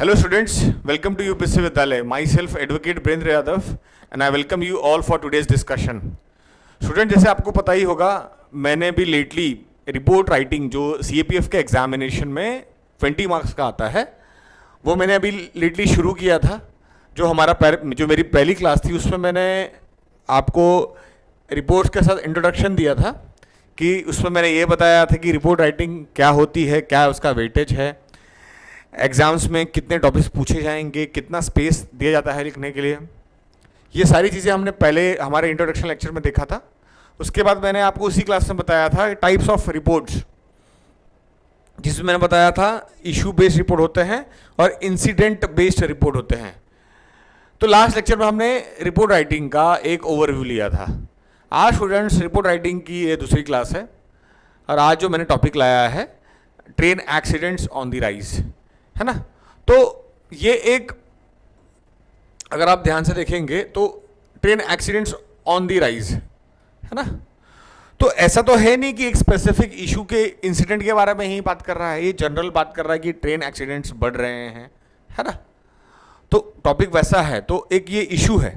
Hello students, welcome to UPSC Vidyalaya. Myself Advocate Brendra Yadav and I welcome you all for today's discussion. Student जैसे आपको पता ही होगा, मैंने भी lately report writing जो CAPF के एग्जामिनेशन में 20 मार्क्स का आता है वो मैंने अभी लेटली शुरू किया था। जो मेरी पहली क्लास थी उसमें मैंने आपको रिपोर्ट्स के साथ इंट्रोडक्शन दिया था कि उसमें मैंने ये बताया था कि रिपोर्ट राइटिंग क्या होती है, क्या उसका वेटेज है, एग्ज़ाम्स में कितने टॉपिक्स पूछे जाएंगे, कितना स्पेस दिया जाता है लिखने के लिए। ये सारी चीज़ें हमने पहले हमारे इंट्रोडक्शन लेक्चर में देखा था। उसके बाद मैंने आपको उसी क्लास में बताया था टाइप्स ऑफ रिपोर्ट्स, जिसमें मैंने बताया था इशू बेस्ड रिपोर्ट होते हैं और इंसिडेंट बेस्ड रिपोर्ट होते हैं। तो लास्ट लेक्चर में हमने रिपोर्ट राइटिंग का एक ओवरव्यू लिया था। आज स्टूडेंट्स रिपोर्ट राइटिंग की ये दूसरी क्लास है और आज जो मैंने टॉपिक लाया है train accidents on the rise, है ना। तो ये एक, अगर आप ध्यान से देखेंगे तो train accidents on the rise, है ना। तो ऐसा तो है नहीं कि एक स्पेसिफिक इशू के इंसिडेंट के बारे में ही बात कर रहा है, ये जनरल बात कर रहा है कि ट्रेन एक्सीडेंट्स बढ़ रहे हैं, है ना। तो टॉपिक वैसा है, तो एक ये इशू है।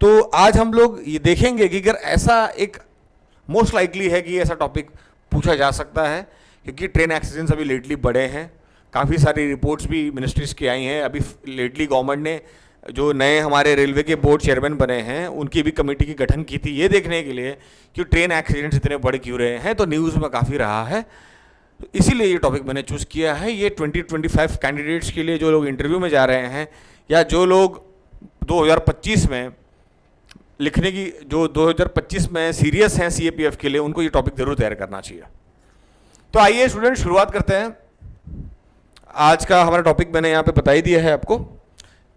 तो आज हम लोग ये देखेंगे कि अगर ऐसा एक मोस्ट लाइकली है कि ऐसा टॉपिक पूछा जा सकता है, क्योंकि ट्रेन एक्सीडेंट्स अभी लेटली बढ़े हैं। काफ़ी सारी रिपोर्ट्स भी मिनिस्ट्रीज़ की आई हैं। अभी लेटली गवर्नमेंट ने जो नए हमारे रेलवे के बोर्ड चेयरमैन बने हैं उनकी भी कमेटी की गठन की थी, ये देखने के लिए कि ट्रेन एक्सीडेंट्स इतने बढ़ क्यों रहे हैं। तो न्यूज़ में काफ़ी रहा है, तो इसीलिए ये टॉपिक मैंने चूज़ किया है। ये 2025 कैंडिडेट्स के लिए जो लोग इंटरव्यू में जा रहे हैं या जो लोग 2025 में लिखने की, जो 2025 में सीरियस हैं CAPF के लिए, उनको ये टॉपिक ज़रूर तैयार करना चाहिए। तो आइए स्टूडेंट शुरुआत करते हैं। आज का हमारा टॉपिक मैंने यहाँ पे बता ही दिया है आपको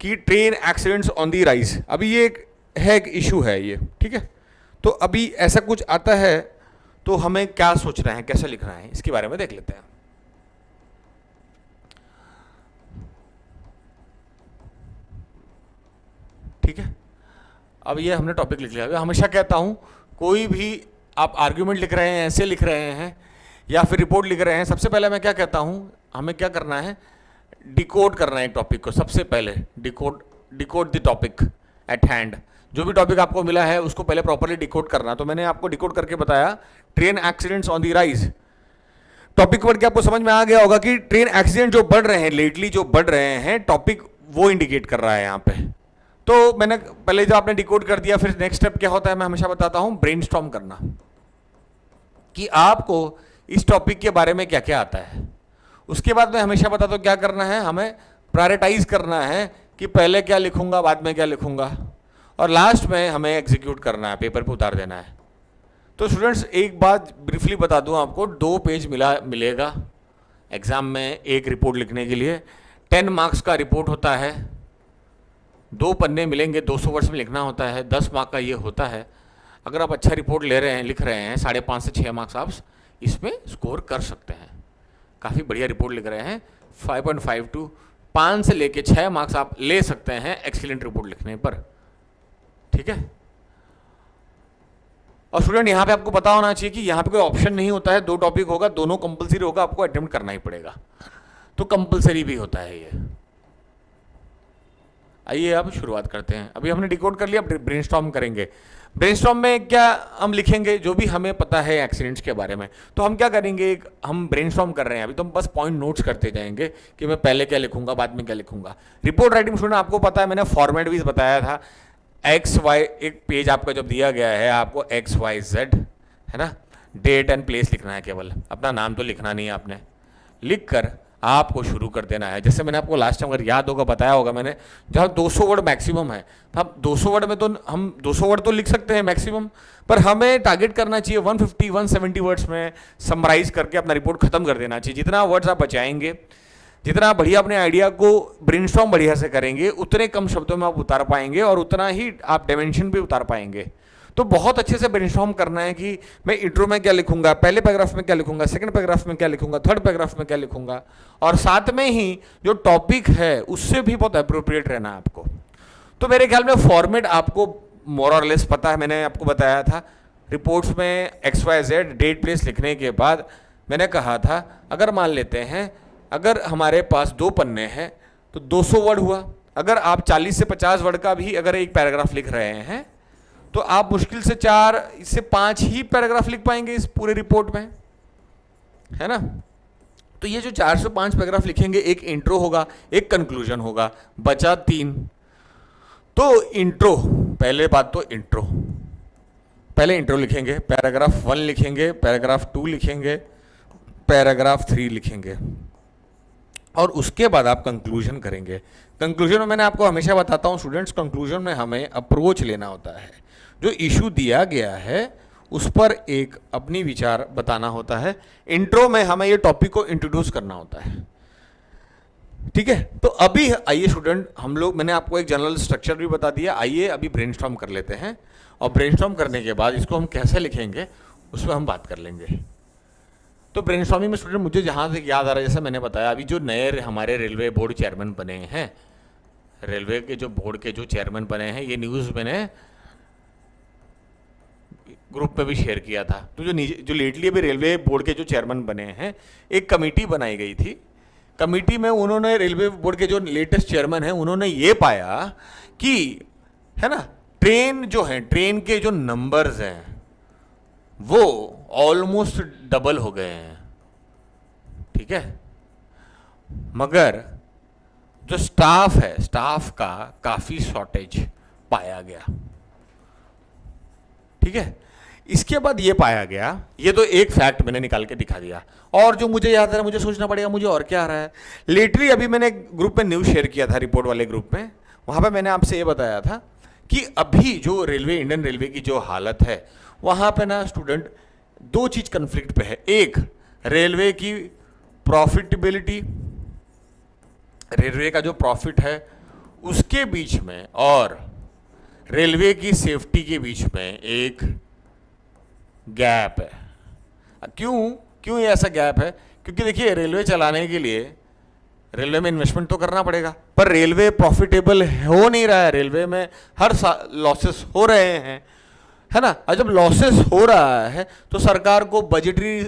कि train accidents on the rise. अभी ये एक इशू है ये, ठीक है। तो अभी ऐसा कुछ आता है तो हमें क्या सोचना है, कैसे लिखना है, इसके बारे में देख लेते हैं। ठीक है, अब ये हमने टॉपिक लिख लिया। हमेशा कहता हूँ कोई भी आप आर्ग्यूमेंट लिख रहे हैं, ऐसे लिख रहे हैं या फिर रिपोर्ट लिख रहे हैं, सबसे पहले मैं क्या कहता हूँ, हमें क्या करना है, डिकोड करना है एक टॉपिक को। सबसे पहले decode the topic eight hand. जो भी टॉपिक आपको मिला है उसको पहले प्रॉपर्ली डिकोड करना। तो मैंने आपको डिकोड करके बताया train accidents on the rise. Topic पढ़ के आपको समझ में आ गया होगा कि ट्रेन एक्सीडेंट जो बढ़ रहे हैं, लेटली जो बढ़ रहे हैं, टॉपिक वो इंडिकेट कर रहा है यहाँ पे। तो मैंने पहले जो आपने डिकोड कर दिया, फिर नेक्स्ट स्टेप क्या होता है, मैं हमेशा बताता हूँ ब्रेनस्टॉर्म करना, कि आपको इस टॉपिक के बारे में क्या क्या आता है। उसके बाद मैं हमेशा बताता हूँ क्या करना है, हमें प्रायोरिटाइज करना है कि पहले क्या लिखूंगा, बाद में क्या लिखूंगा, और लास्ट में हमें एग्जीक्यूट करना है, पेपर पे उतार देना है। तो स्टूडेंट्स एक बात ब्रीफली बता दूं आपको, 2 पेज मिलेगा एग्जाम में एक रिपोर्ट लिखने के लिए। 10 मार्क्स का रिपोर्ट होता है, 2 पन्ने मिलेंगे, 200 वर्ड्स में लिखना होता है, 10 मार्क का ये होता है। अगर आप अच्छा रिपोर्ट ले रहे हैं, लिख रहे हैं, 5.5 से 6 मार्क्स आप इसमें स्कोर कर सकते हैं। काफ़ी बढ़िया रिपोर्ट लिख रहे हैं, 5.5 to 5 से लेके 6 मार्क्स आप ले सकते हैं एक्सीलेंट रिपोर्ट लिखने पर, ठीक है। और स्टूडेंट यहाँ पे आपको पता होना चाहिए कि यहाँ पे कोई ऑप्शन नहीं होता है, 2 टॉपिक होगा, दोनों कंपलसरी होगा, आपको अटेम्प्ट करना ही पड़ेगा। तो कंपलसरी भी होता है ये। आइए अब शुरुआत करते हैं। अभी हमने डिकोड कर लिया, ब्रेनस्टॉर्म करेंगे। ब्रेनस्टॉर्म में क्या हम लिखेंगे, जो भी हमें पता है एक्सीडेंट्स के बारे में। तो हम क्या करेंगे, हम ब्रेनस्टॉर्म कर रहे हैं अभी, तो हम बस पॉइंट नोट्स करते जाएंगे कि मैं पहले क्या लिखूंगा, बाद में क्या लिखूंगा। रिपोर्ट राइटिंग स्टूडेंट आपको पता है, मैंने फॉर्मेट भी बताया था। XY एक पेज आपका जब दिया गया है, आपको XYZ, है ना, डेट एंड प्लेस लिखना है, केवल अपना नाम तो लिखना नहीं है आपने। लिख कर आपको शुरू कर देना है। जैसे मैंने आपको लास्ट टाइम अगर याद होगा बताया होगा मैंने, जहाँ 200 वर्ड मैक्सिमम है, अब 200 वर्ड में तो हम 200 वर्ड तो लिख सकते हैं मैक्सिमम, पर हमें टारगेट करना चाहिए 150-170 वर्ड्स में समराइज करके अपना रिपोर्ट खत्म कर देना चाहिए। जितना वर्ड्स आप बचाएंगे, जितना बढ़िया अपने आइडिया को ब्रेनस्टॉर्म बढ़िया से करेंगे, उतने कम शब्दों में आप उतार पाएंगे और उतना ही आप डायमेंशन भी उतार पाएंगे। तो बहुत अच्छे से ब्रेनस्टॉर्म करना है कि मैं इंट्रो में क्या लिखूंगा, पहले पैराग्राफ में क्या लिखूंगा, सेकंड पैराग्राफ में क्या लिखूंगा, थर्ड पैराग्राफ में क्या लिखूंगा, और साथ में ही जो टॉपिक है उससे भी बहुत अप्रोप्रिएट रहना है आपको। तो मेरे ख्याल में फॉर्मेट आपको मोर और लेस पता है, मैंने आपको बताया था। रिपोर्ट्स में XYZ डेट प्लेस लिखने के बाद मैंने कहा था, अगर मान लेते हैं अगर हमारे पास 2 पन्ने हैं तो 200 वर्ड हुआ। अगर आप 40 से 50 वर्ड का भी अगर एक पैराग्राफ लिख रहे हैं तो आप मुश्किल से 4 से 5 ही पैराग्राफ लिख पाएंगे इस पूरे रिपोर्ट में, है ना। तो ये जो 4 से 5 पैराग्राफ लिखेंगे, एक इंट्रो होगा, एक कंक्लूजन होगा, बचा 3। तो इंट्रो, पहले बात तो इंट्रो, पहले इंट्रो लिखेंगे, पैराग्राफ 1 लिखेंगे, पैराग्राफ 2 लिखेंगे, पैराग्राफ 3 लिखेंगे, और उसके बाद आप कंक्लूजन करेंगे। कंक्लूजन में मैंने आपको हमेशा बताता हूँ स्टूडेंट्स, कंक्लूजन में हमें अप्रोच लेना होता है, जो इशू दिया गया है उस पर एक अपनी विचार बताना होता है। इंट्रो में हमें ये टॉपिक को इंट्रोड्यूस करना होता है, ठीक है। तो अभी आइए स्टूडेंट, हम लोग, मैंने आपको एक जनरल स्ट्रक्चर भी बता दिया, आइए अभी ब्रेनस्टॉर्म कर लेते हैं, और ब्रेनस्टॉर्म करने के बाद इसको हम कैसे लिखेंगे उस पर हम बात कर लेंगे। तो ब्रेनस्टॉर्मिंग में स्टूडेंट मुझे जहाँ तक याद आ रहा है, जैसे मैंने बताया, अभी जो नए हमारे रेलवे बोर्ड चेयरमैन बने हैं, रेलवे के जो बोर्ड के जो चेयरमैन बने हैं, ये न्यूज़ मैंने ग्रुप में भी शेयर किया था। तो जो लेटली अभी रेलवे बोर्ड के जो चेयरमैन बने हैं, एक कमेटी बनाई गई थी। कमेटी में उन्होंने, रेलवे बोर्ड के जो लेटेस्ट चेयरमैन हैं, उन्होंने ये पाया कि, है ना, ट्रेन जो है, ट्रेन के जो नंबर्स हैं वो ऑलमोस्ट डबल हो गए हैं, ठीक है, मगर जो स्टाफ है, स्टाफ का काफ़ी शॉर्टेज पाया गया, ठीक है। इसके बाद ये पाया गया, ये तो एक फैक्ट मैंने निकाल के दिखा दिया, और जो मुझे याद आ रहा है, मुझे सोचना पड़ेगा मुझे और क्या आ रहा है। लेटली अभी मैंने ग्रुप में न्यूज़ शेयर किया था, रिपोर्ट वाले ग्रुप में, वहाँ पे मैंने आपसे ये बताया था कि अभी जो रेलवे, इंडियन रेलवे की जो हालत है, वहाँ पे ना स्टूडेंट 2 चीज़ कन्फ्लिक्ट पे है। एक, रेलवे की प्रॉफिटेबिलिटी, रेलवे का जो प्रॉफिट है उसके बीच में, और रेलवे की सेफ्टी के बीच में एक गैप है। क्यों ये ऐसा गैप है? क्योंकि देखिए, रेलवे चलाने के लिए रेलवे में इन्वेस्टमेंट तो करना पड़ेगा, पर रेलवे प्रॉफिटेबल हो नहीं रहा है, रेलवे में हर साल लॉसेस हो रहे हैं, है ना। और जब लॉसेस हो रहा है तो सरकार को बजटरी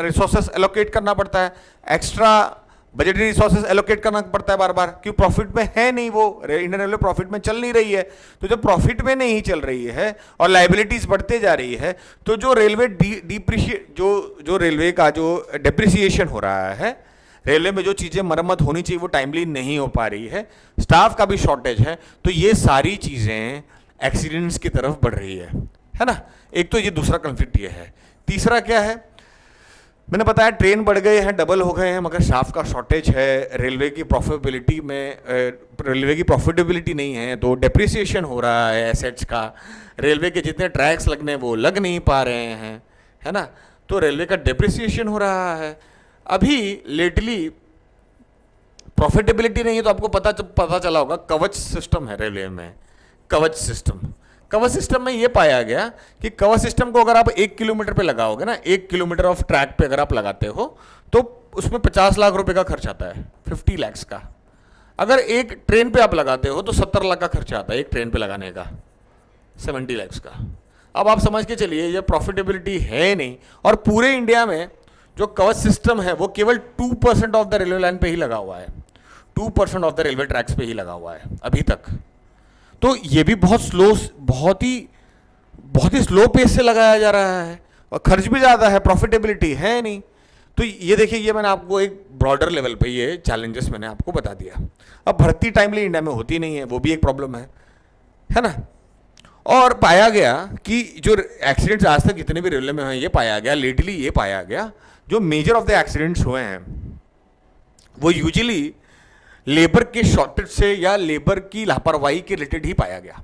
रिसोर्सेस एलोकेट करना पड़ता है, एक्स्ट्रा बजटरी रिसोर्सेस एलोकेट करना पड़ता है बार बार, क्योंकि प्रॉफिट में है नहीं, वो इंडियन रेलवे प्रॉफिट में चल नहीं रही है। तो जब प्रॉफिट में नहीं चल रही है और लाइबिलिटीज बढ़ते जा रही है, तो जो रेलवे जो रेलवे का जो डेप्रिसिएशन हो रहा है, रेलवे में जो चीज़ें मरम्मत होनी चाहिए वो टाइमली नहीं हो पा रही है, स्टाफ का भी शॉर्टेज है, तो ये सारी चीज़ें एक्सीडेंट्स की तरफ बढ़ रही है ना। एक तो ये दूसरा कॉन्फ्लिक्ट ये है। तीसरा क्या है, मैंने बताया ट्रेन बढ़ गए हैं, डबल हो गए हैं, मगर स्टाफ का शॉर्टेज है, रेलवे की प्रॉफिटेबिलिटी नहीं है, तो डेप्रिसिएशन हो रहा है एसेट्स का, रेलवे के जितने ट्रैक्स लगने वो लग नहीं पा रहे हैं, है ना, तो रेलवे का डेप्रिसिएशन हो रहा है। अभी लेटली प्रॉफिटेबिलिटी नहीं है, तो आपको पता चला होगा, कवच सिस्टम है रेलवे में, कवच सिस्टम में ये पाया गया कि कवच सिस्टम को अगर आप 1 किलोमीटर पे लगाओगे ना, 1 किलोमीटर ऑफ ट्रैक पे अगर आप लगाते हो, तो उसमें 50 लाख रुपए का खर्च आता है, 50 lakhs का। अगर एक ट्रेन पे आप लगाते हो तो 70 लाख का खर्चा आता है एक ट्रेन पे लगाने का, 70 lakhs का। अब आप समझ के चलिए, ये प्रॉफिटेबिलिटी है नहीं, और पूरे इंडिया में जो कवच सिस्टम है वो केवल 2% ऑफ द रेलवे लाइन पे ही लगा हुआ है, 2% ऑफ द रेलवे ट्रैक्स पे ही लगा हुआ है अभी तक। तो ये भी बहुत ही स्लो पेस से लगाया जा रहा है, और खर्च भी ज़्यादा है, प्रॉफिटेबिलिटी है नहीं। तो ये देखिए, ये मैंने आपको एक ब्रॉडर लेवल पे ये चैलेंजेस मैंने आपको बता दिया। अब भर्ती टाइमली इंडिया में होती नहीं है, वो भी एक प्रॉब्लम है ना। और पाया गया कि जो एक्सीडेंट्स आज तक जितने भी रेलवे में हैं, ये पाया गया, लेटली ये पाया गया, जो मेजर ऑफ द एक्सीडेंट्स हुए हैं वो यूजुअली लेबर के शॉर्टेज से या लेबर की लापरवाही के रिलेटेड ही पाया गया।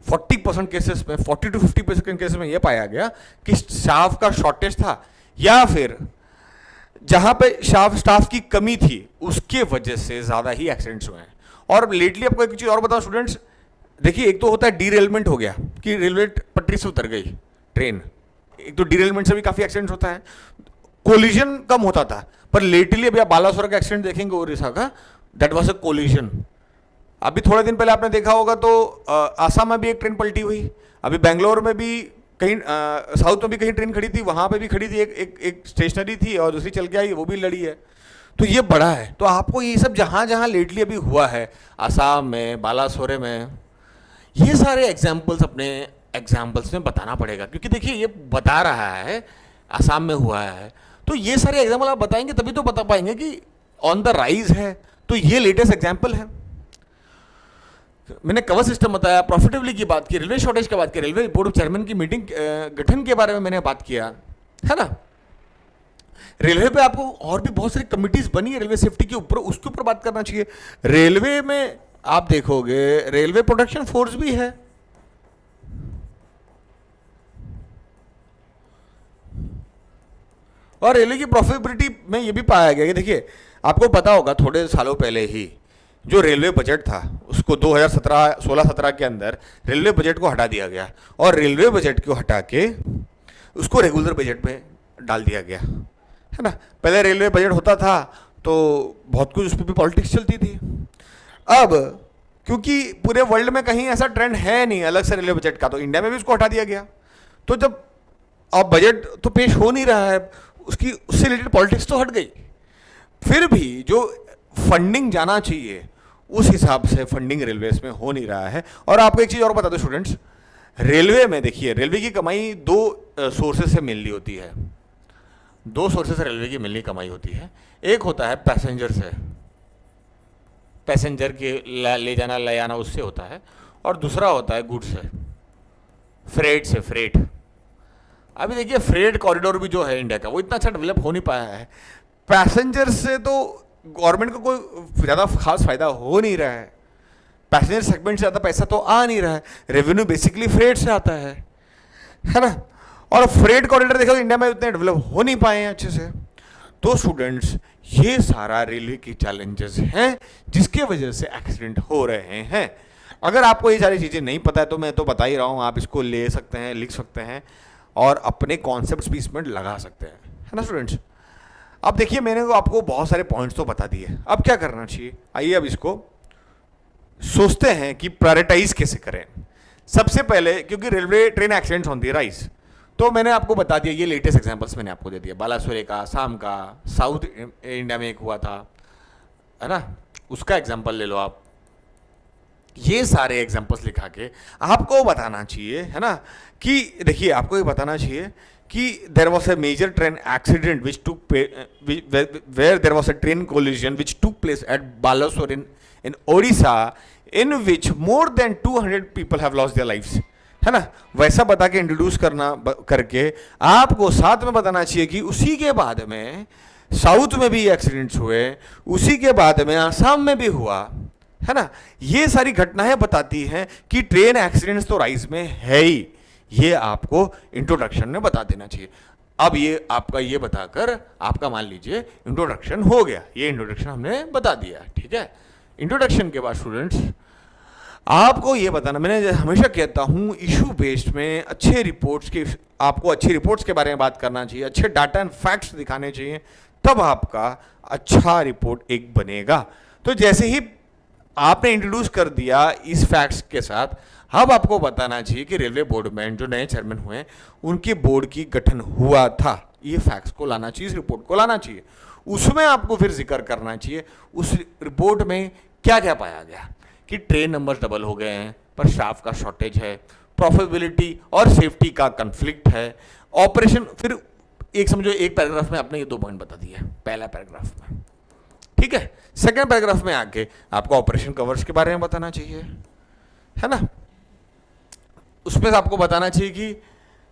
40% केसेस में, 40 to 50% केसेस में यह पाया गया कि स्टाफ का शॉर्टेज था, या फिर जहां पे स्टाफ की कमी थी उसके वजह से ज़्यादा ही एक्सीडेंट्स हुए हैं। और लेटली आपको एक चीज़ और बताओ स्टूडेंट्स, देखिए, एक तो होता है डीरेलमेंट हो गया कि रेलवे पटरी से उतर गई ट्रेन, एक तो डीरेलमेंट से भी काफ़ी एक्सीडेंट्स होता है, कोलिजन कम होता था, पर लेटली अभी आप बालासोर का एक्सीडेंट देखेंगे ओडिशा का, दैट वाज अ कोलिजन। अभी थोड़े दिन पहले आपने देखा होगा तो आसाम में भी एक ट्रेन पलटी हुई, अभी बेंगलोर में भी कहीं, साउथ में भी कहीं ट्रेन खड़ी थी, वहाँ पे भी खड़ी थी, एक स्टेशनरी थी और दूसरी चल के आई, वो भी लड़ी है। तो ये बड़ा है। तो आपको ये सब जहाँ जहाँ लेटली अभी हुआ है, आसाम में, बालासोरे में, ये सारे एग्जाम्पल्स अपने एग्जाम्पल्स में बताना पड़ेगा, क्योंकि देखिए ये बता रहा है आसाम में हुआ है, तो ये सारे एग्जाम्पल आप बताएंगे तभी तो बता पाएंगे कि ऑन द राइज है। तो ये लेटेस्ट एग्जाम्पल है। मैंने कवर सिस्टम बताया, प्रॉफिटेबिलिटी की बात की, रेलवे शॉर्टेज की बात की, रेलवे बोर्ड ऑफ चेयरमैन की मीटिंग गठन के बारे में मैंने बात किया, है ना। रेलवे पे आपको और भी बहुत सारी कमिटीज बनी है रेलवे सेफ्टी के ऊपर, उसके ऊपर बात करना चाहिए। रेलवे में आप देखोगे रेलवे प्रोटेक्शन फोर्स भी है, और रेलवे की प्रॉफिटेबिलिटी में ये भी पाया गया कि देखिए आपको पता होगा थोड़े सालों पहले ही जो रेलवे बजट था उसको 2016-17 के अंदर रेलवे बजट को हटा दिया गया, और रेलवे बजट को हटा के उसको रेगुलर बजट में डाल दिया गया, है ना। पहले रेलवे बजट होता था तो बहुत कुछ उस पर भी पॉलिटिक्स चलती थी। अब क्योंकि पूरे वर्ल्ड में कहीं ऐसा ट्रेंड है नहीं अलग से रेलवे बजट का, तो इंडिया में भी उसको हटा दिया गया। तो जब अब बजट तो पेश हो नहीं रहा है, उसकी उससे रिलेटेड पॉलिटिक्स तो हट गई, फिर भी जो फंडिंग जाना चाहिए उस हिसाब से फंडिंग रेलवेज में हो नहीं रहा है। और आपको एक चीज़ और बता दो स्टूडेंट्स, रेलवे में देखिए रेलवे की कमाई दो सोर्सेज से मिलनी होती है, दो सोर्सेज से रेलवे की मिलनी कमाई होती है। एक होता है पैसेंजर से, पैसेंजर के ले जाना ले आना उससे होता है, और दूसरा होता है गुड्स से, फ्रेट से, फ्रेट। अभी देखिए फ्रेट कॉरिडोर भी जो है इंडिया का वो इतना अच्छा डेवलप हो नहीं पाया है, पैसेंजर से तो गवर्नमेंट को कोई ज़्यादा खास फायदा हो नहीं रहा है, पैसेंजर सेगमेंट से ज़्यादा पैसा तो आ नहीं रहा है, रेवेन्यू बेसिकली फ्रेट से आता है ना। और फ्रेट कॉरिडोर देखो इंडिया में उतने डेवलप हो नहीं पाए हैं अच्छे से। तो स्टूडेंट्स ये सारा रेलवे की चैलेंजेस हैं जिसके वजह से एक्सीडेंट हो रहे हैं। अगर आपको ये सारी चीज़ें नहीं पता है तो मैं तो बता ही रहा हूँ, आप इसको ले सकते हैं, लिख सकते हैं और अपने कॉन्सेप्ट्स भी इसमें लगा सकते हैं, है ना स्टूडेंट्स। अब देखिए मैंने आपको बहुत सारे पॉइंट्स तो बता दिए, अब क्या करना चाहिए, आइए अब इसको सोचते हैं कि प्रायोरिटाइज कैसे करें। सबसे पहले क्योंकि railway train accidents on the rise, तो मैंने आपको बता दिया, ये लेटेस्ट एग्जांपल्स मैंने आपको दे दिया, बालासोरे का, आसाम का, साउथ इंडिया में एक हुआ था, है ना, उसका एग्जांपल ले लो आप। ये सारे एग्जांपल्स लिखा के आपको बताना चाहिए, है ना, कि देखिए आपको ये बताना चाहिए कि there was a major train accident which took where there was a train collision which took place at Balasore in Odisha in which more than 200 people have lost their lives, है ना। वैसा बता के इंट्रोड्यूस करके आपको साथ में बताना चाहिए कि उसी के बाद में साउथ में भी एक्सीडेंट्स हुए, उसी के बाद में आसाम में भी हुआ, है ना। ये सारी घटनाएं बताती हैं कि ट्रेन एक्सीडेंट्स तो राइज में है ही, ये आपको इंट्रोडक्शन में बता देना चाहिए। अब ये आपका ये बताकर आपका मान लीजिए इंट्रोडक्शन हो गया, ये इंट्रोडक्शन हमने बता दिया, ठीक है। इंट्रोडक्शन के बाद स्टूडेंट्स आपको ये बताना, मैंने हमेशा कहता हूँ इशू बेस्ड में अच्छे रिपोर्ट्स की, आपको अच्छी रिपोर्ट्स के बारे में बात करना चाहिए, अच्छे डाटा एंड फैक्ट्स दिखाने चाहिए, तब आपका अच्छा रिपोर्ट एक बनेगा। तो जैसे ही आपने इंट्रोड्यूस कर दिया इस फैक्ट्स के साथ, अब आपको बताना चाहिए कि रेलवे बोर्ड में जो नए चेयरमैन हुए उनके बोर्ड की गठन हुआ था, ये फैक्ट्स को लाना चाहिए, इस रिपोर्ट को लाना चाहिए। उसमें आपको फिर जिक्र करना चाहिए उस रिपोर्ट में क्या क्या पाया गया, कि ट्रेन नंबर्स डबल हो गए हैं, पर स्टाफ का शॉर्टेज है, प्रॉफिटेबिलिटी और सेफ्टी का कन्फ्लिक्ट है, ऑपरेशन, फिर एक समझो एक पैराग्राफ में आपने ये 2 पॉइंट बता दिए पहला पैराग्राफ में, ठीक है। सेकेंड पैराग्राफ में आके आपको ऑपरेशन कवर्स के बारे में बताना चाहिए, है ना। उसमें आपको बताना चाहिए कि,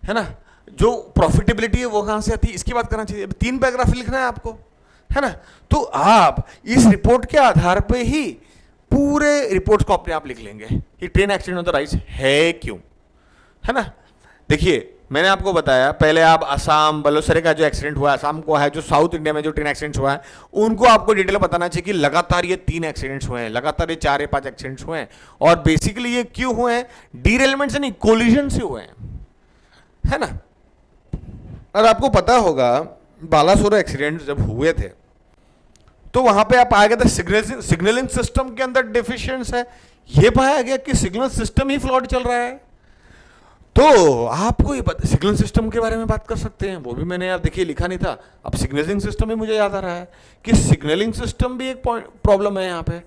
है ना, जो प्रॉफिटेबिलिटी है वो कहाँ से आती है, इसकी बात करना चाहिए। 3 पैराग्राफ लिखना है आपको, है ना। तो आप इस रिपोर्ट के आधार पे ही पूरे रिपोर्ट्स को अपने आप लिख लेंगे कि train accident on the rise है क्यों, है ना। देखिए मैंने आपको बताया पहले, आप आसाम बालासोरे का जो एक्सीडेंट हुआ, आसाम को है, जो साउथ इंडिया में जो ट्रेन एक्सीडेंट्स हुआ है उनको आपको डिटेल बताना चाहिए कि लगातार ये 3 एक्सीडेंट्स हुए हैं, लगातार ये 4 या 5 एक्सीडेंट्स हुए हैं, और बेसिकली ये क्यों हुए हैं, डीरेलमेंट से नहीं, कोलिजन से हुए हैं, है ना। और आपको पता होगा बालासोरे एक्सीडेंट जब हुए थे तो वहां पे आप पाया गया था सिग्नलिंग सिस्टम के अंदर डिफिशियंस है, ये पाया गया कि सिग्नल सिस्टम ही फ्लॉड चल रहा है। तो आपको ये सिग्नल सिस्टम के बारे में बात कर सकते हैं, वो भी मैंने यार देखिए लिखा नहीं था, अब सिग्नलिंग सिस्टम भी मुझे याद आ रहा है कि सिग्नलिंग सिस्टम भी एक प्रॉब्लम है यहाँ पे।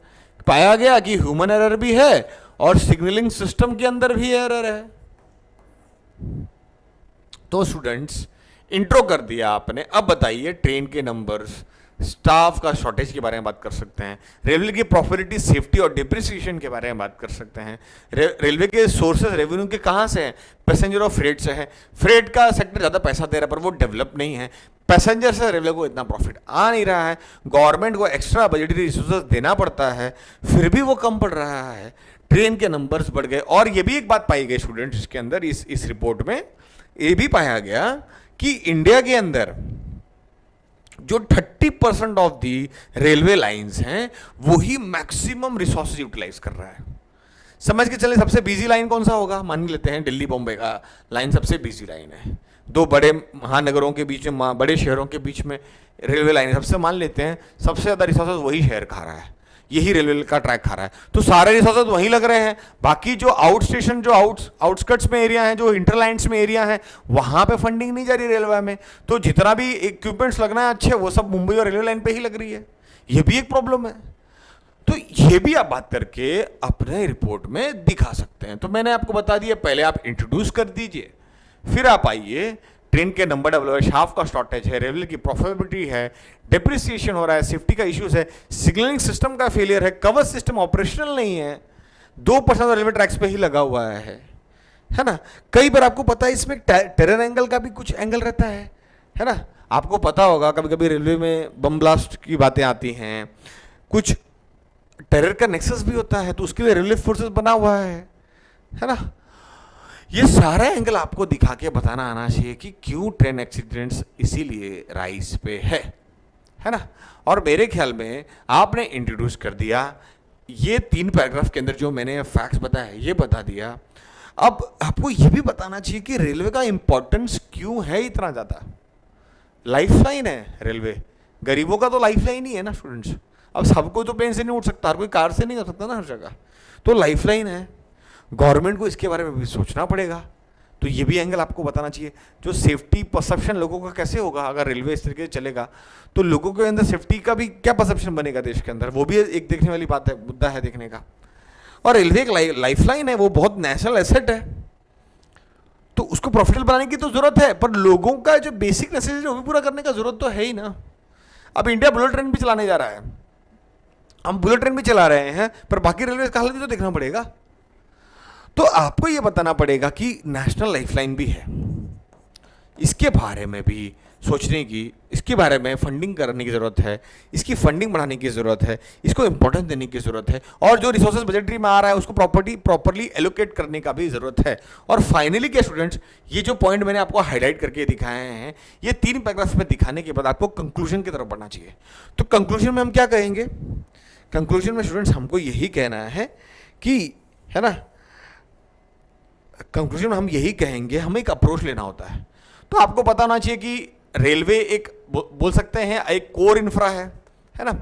पाया गया कि ह्यूमन एरर भी है और सिग्नलिंग सिस्टम के अंदर भी एरर है। तो स्टूडेंट्स, इंट्रो कर दिया आपने, अब बताइए ट्रेन के नंबर्स, स्टाफ का शॉर्टेज के बारे में बात कर सकते हैं, रेलवे की प्रॉफिटिबिलिटी, सेफ्टी और डिप्रिसिएशन के बारे में बात कर सकते हैं। रेलवे के सोर्सेज रेवेन्यू के कहाँ से हैं? पैसेंजर और फ्रेट से है। फ्रेट का सेक्टर ज़्यादा पैसा दे रहा है पर वो डेवलप नहीं है, पैसेंजर से रेलवे को इतना प्रॉफिट आ नहीं रहा है, गवर्नमेंट को एक्स्ट्रा बजटरी रिसोर्सेज देना पड़ता है, फिर भी वो कम पड़ रहा है, ट्रेन के नंबर्स बढ़ गए। और ये भी एक बात पाई गई स्टूडेंट्स इसके अंदर, इस रिपोर्ट में ये भी पाया गया कि इंडिया के अंदर जो 30% ऑफ दी रेलवे लाइंस हैं वही मैक्सिमम रिसोर्सेज यूटिलाइज कर रहा है। समझ के चले सबसे बिजी लाइन कौन सा होगा? मान लेते हैं दिल्ली बॉम्बे का लाइन सबसे बिजी लाइन है, दो बड़े महानगरों के बीच में, बड़े शहरों के बीच में रेलवे लाइन सबसे, मान लेते हैं सबसे ज़्यादा रिसोर्सेज वही शहर खा रहा है, यही रेलवे का ट्रैक खा रहा है, तो सारे रिसोर्सेज वहीं लग रहे हैं। बाकी जो आउट स्टेशन, जो आउटस्कर्ट्स में एरिया है, जो इंटरलाइंस में एरिया है, वहां पे फंडिंग नहीं जा रही रेलवे में, तो जितना भी इक्विपमेंट्स लगना है अच्छे, वो सब मुंबई और रेलवे लाइन पे ही लग रही है। ये भी एक प्रॉब्लम है। तो ये भी आप बात करके अपने रिपोर्ट में दिखा सकते हैं। तो मैंने आपको बता दिया, पहले आप इंट्रोड्यूस कर दीजिए, फिर आप आइए, ट्रेन के नंबर डेवलप है, शाफ्ट का शॉर्टेज है, रेलवे की प्रॉफिटेबिलिटी है, डिप्रिसिएशन हो रहा है, सेफ्टी का इश्यूज है, सिग्नलिंग सिस्टम का फेलियर है, कवर सिस्टम ऑपरेशनल नहीं है, 2% रेलवे ट्रैक्स पे ही लगा हुआ है ना। कई बार आपको पता है इसमें टेरर एंगल का भी कुछ एंगल रहता है ना। आपको पता होगा कभी कभी रेलवे में बम ब्लास्ट की बातें आती हैं, कुछ टेरर का नेक्सस भी होता है, तो उसके लिए रिलीफ फोर्सेस बना हुआ है ना। ये सारा एंगल आपको दिखा के बताना आना चाहिए कि क्यों ट्रेन एक्सीडेंट्स इसीलिए राइज पे है ना। और मेरे ख्याल में आपने इंट्रोड्यूस कर दिया, ये 3 पैराग्राफ के अंदर जो मैंने फैक्ट्स बताया ये बता दिया। अब आपको ये भी बताना चाहिए कि रेलवे का इंपॉर्टेंस क्यों है इतना ज़्यादा। लाइफलाइन है रेलवे, गरीबों का तो लाइफलाइन ही है ना स्टूडेंट्स। अब सबको तो प्लेन से नहीं उठ सकता, हर कोई कार से नहीं हो सकता ना हर जगह, तो लाइफलाइन है। गवर्नमेंट को इसके बारे में भी सोचना पड़ेगा, तो ये भी एंगल आपको बताना चाहिए। जो सेफ्टी परसेप्शन लोगों का कैसे होगा अगर रेलवे इस तरीके से चलेगा, तो लोगों के अंदर सेफ्टी का भी क्या परसेप्शन बनेगा देश के अंदर, वो भी एक देखने वाली बात है, मुद्दा है देखने का। और रेलवे एक लाइफलाइन है, वो बहुत नेशनल एसेट है, तो उसको प्रॉफिटेबल बनाने की तो जरूरत है, पर लोगों का जो बेसिक नेसेसिटी है वो भी पूरा करने का जरूरत तो है ही ना। अब इंडिया बुलेट ट्रेन भी चलाने जा रहा है, हम बुलेट ट्रेन भी चला रहे हैं, पर बाकी रेलवे का हालत भी तो देखना पड़ेगा। तो आपको ये बताना पड़ेगा कि नेशनल लाइफलाइन भी है, इसके बारे में भी सोचने की, इसके बारे में फंडिंग करने की ज़रूरत है, इसकी फंडिंग बढ़ाने की ज़रूरत है, इसको इंपॉर्टेंस देने की ज़रूरत है, और जो रिसोर्सेज बजटरी में आ रहा है उसको प्रॉपर्ली एलोकेट करने का भी ज़रूरत है। और फाइनली क्या स्टूडेंट्स, ये जो पॉइंट मैंने आपको हाईलाइट करके दिखाए हैं, ये 3 पैराग्राफ में दिखाने के बाद आपको कंक्लूजन की तरफ बढ़ना चाहिए। तो कंक्लूजन में हम क्या कहेंगे? कंक्लूजन में स्टूडेंट्स हमको यही कहना है कि, है ना, कंक्लूजन में हम यही कहेंगे, हमें एक अप्रोच लेना होता है। तो आपको पता होना चाहिए कि रेलवे एक बोल सकते हैं एक कोर इंफ्रा है ना,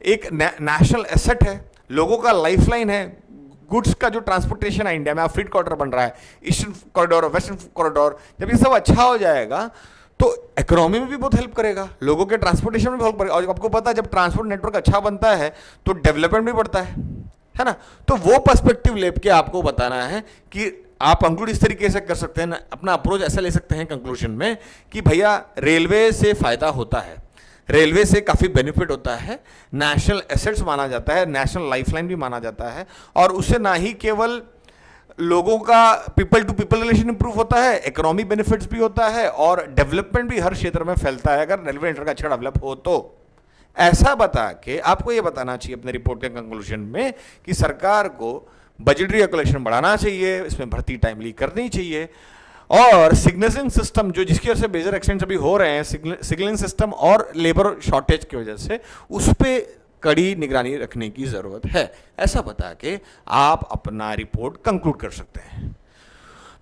एक नेशनल एसेट है, लोगों का लाइफलाइन है, गुड्स का जो ट्रांसपोर्टेशन है इंडिया में, फ्रीट कॉरिडोर बन रहा है, ईस्टर्न कॉरिडोर और वेस्टर्न कॉरिडोर, जब ये सब अच्छा हो जाएगा तो इकोनॉमी में भी बहुत हेल्प करेगा, लोगों के ट्रांसपोर्टेशन में भी हेल्प करेगा। और आपको पता है जब ट्रांसपोर्ट नेटवर्क अच्छा बनता है तो डेवलपमेंट भी बढ़ता है ना। तो वो पर्सपेक्टिव लेके आपको बताना है कि आप कंक्लूड इस तरीके से कर सकते हैं, अपना अप्रोच ऐसा ले सकते हैं कंक्लूजन में कि भैया रेलवे से फायदा होता है, रेलवे से काफ़ी बेनिफिट होता है, नेशनल एसेट्स माना जाता है, नेशनल लाइफलाइन भी माना जाता है, और उससे ना ही केवल लोगों का people to people relation improve होता है, इकोनॉमी बेनिफिट्स भी होता है, और डेवलपमेंट भी हर क्षेत्र में फैलता है अगर रेलवे नेटवर्क अच्छा डेवलप हो तो। ऐसा बता के आपको ये बताना चाहिए अपने रिपोर्ट के कंक्लूजन में कि सरकार को बजटरी कैलकुलेशन बढ़ाना चाहिए, इसमें भर्ती टाइमली करनी चाहिए, और सिग्नलिंग सिस्टम जो जिसकी वजह से मेजर एक्सीडेंट्स अभी हो रहे हैं, सिग्नलिंग सिस्टम और लेबर शॉर्टेज की वजह से, उस पर कड़ी निगरानी रखने की ज़रूरत है। ऐसा बता के आप अपना रिपोर्ट कंक्लूड कर सकते हैं।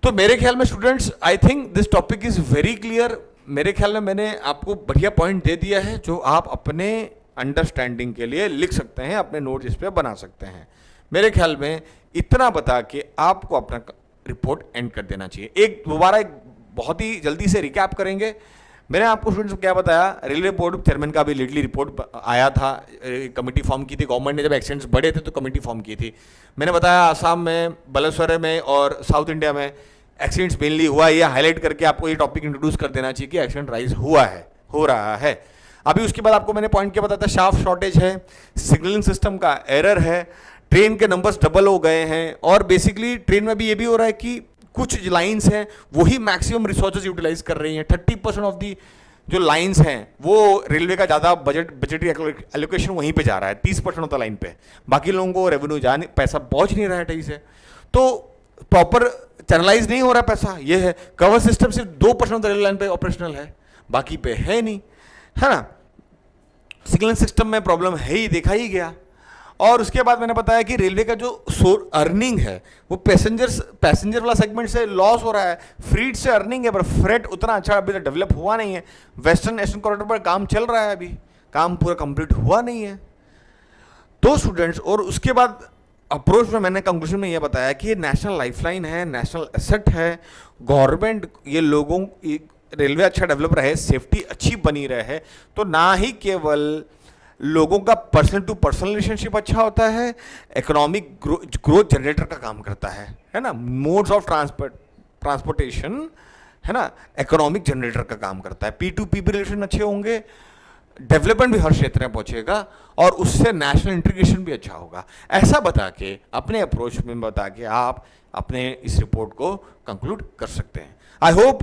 तो मेरे ख्याल में students, I think this topic is very clear. मेरे ख्याल में मैंने आपको बढ़िया पॉइंट दे दिया है जो आप अपने अंडरस्टैंडिंग के लिए लिख सकते हैं, अपने नोट्स इस पर बना सकते हैं। मेरे ख्याल में इतना बता के आपको अपना रिपोर्ट एंड कर देना चाहिए। एक दोबारा एक बहुत ही जल्दी से रिकैप करेंगे। मैंने आपको स्टूडेंट्स को क्या बताया, रेलवे बोर्ड चेयरमैन का भी लेटली रिपोर्ट आया था, कमेटी फॉर्म की थी गवर्नमेंट ने, जब एक्सीडेंट्स बढ़े थे तो कमेटी फॉर्म की थी। मैंने बताया आसाम में, बालेश्वर में और साउथ इंडिया में एक्सीडेंट्स मेनली हुआ, ये हाईलाइट करके आपको ये टॉपिक इंट्रोड्यूस कर देना चाहिए कि एक्सीडेंट राइज हुआ है, हो रहा है। अभी उसके बाद आपको मैंने पॉइंट क्या बताया था, शाफ्ट शॉर्टेज है, सिग्नलिंग सिस्टम का एरर है, ट्रेन के नंबर्स डबल हो गए हैं, और बेसिकली ट्रेन में भी ये भी हो रहा है कि कुछ लाइंस हैं वही मैक्सिमम रिसोर्सेज यूटिलाइज कर रही हैं। 30% ऑफ दी जो लाइंस हैं वो रेलवे का ज़्यादा बजटरी एलोकेशन वहीं पे जा रहा है, 30% होता लाइन पे, बाकी लोगों को रेवेन्यू पैसा पहुंच नहीं रहा है ठीक से, तो प्रॉपर चैनलाइज नहीं हो रहा पैसा। ये है, कवर सिस्टम सिर्फ 2% ऑफ द रेल लाइन पे ऑपरेशनल है, बाकी पे है नहीं, है ना। सिग्नल सिस्टम में प्रॉब्लम है ही, देखा ही गया। और उसके बाद मैंने बताया कि रेलवे का जो अर्निंग है वो पैसेंजर वाला सेगमेंट से लॉस हो रहा है, फ्रीट से अर्निंग है, पर फ्रेट उतना अच्छा अभी तक डेवलप हुआ नहीं है। वेस्टर्न ईस्टर्न कॉरिडोर पर काम चल रहा है, अभी काम पूरा कंप्लीट हुआ नहीं है। तो स्टूडेंट्स, और उसके बाद अप्रोच में मैंने कंक्लूजन में ये बताया कि ये नेशनल लाइफलाइन है, नेशनल एसेट है, गवर्नमेंट ये लोगों, रेलवे अच्छा डेवलप रहे, सेफ्टी अच्छी बनी रहे, तो ना ही केवल लोगों का पर्सन टू पर्सन रिलेशनशिप अच्छा होता है, इकोनॉमिक ग्रोथ जनरेटर का काम करता है ना, मोड्स ऑफ ट्रांसपोर्टेशन, है ना, इकोनॉमिक जनरेटर का काम करता है। P2P भी रिलेशन अच्छे होंगे, डेवलपमेंट भी हर क्षेत्र में पहुंचेगा, और उससे नेशनल इंटीग्रेशन भी अच्छा होगा। ऐसा बता के, अपने अप्रोच में बता के आप अपने इस रिपोर्ट को कंक्लूड कर सकते हैं। I hope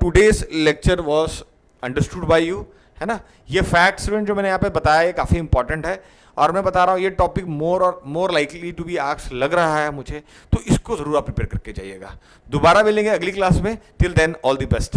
today's lecture was understood by you, है ना। ये फैक्ट्स जो मैंने यहाँ पे बताया ये काफ़ी इंपॉर्टेंट है, और मैं बता रहा हूँ ये topic more likely to be asked लग रहा है मुझे, तो इसको ज़रूर आप प्रिपेयर करके जाइएगा। दोबारा मिलेंगे अगली क्लास में, till then all the best.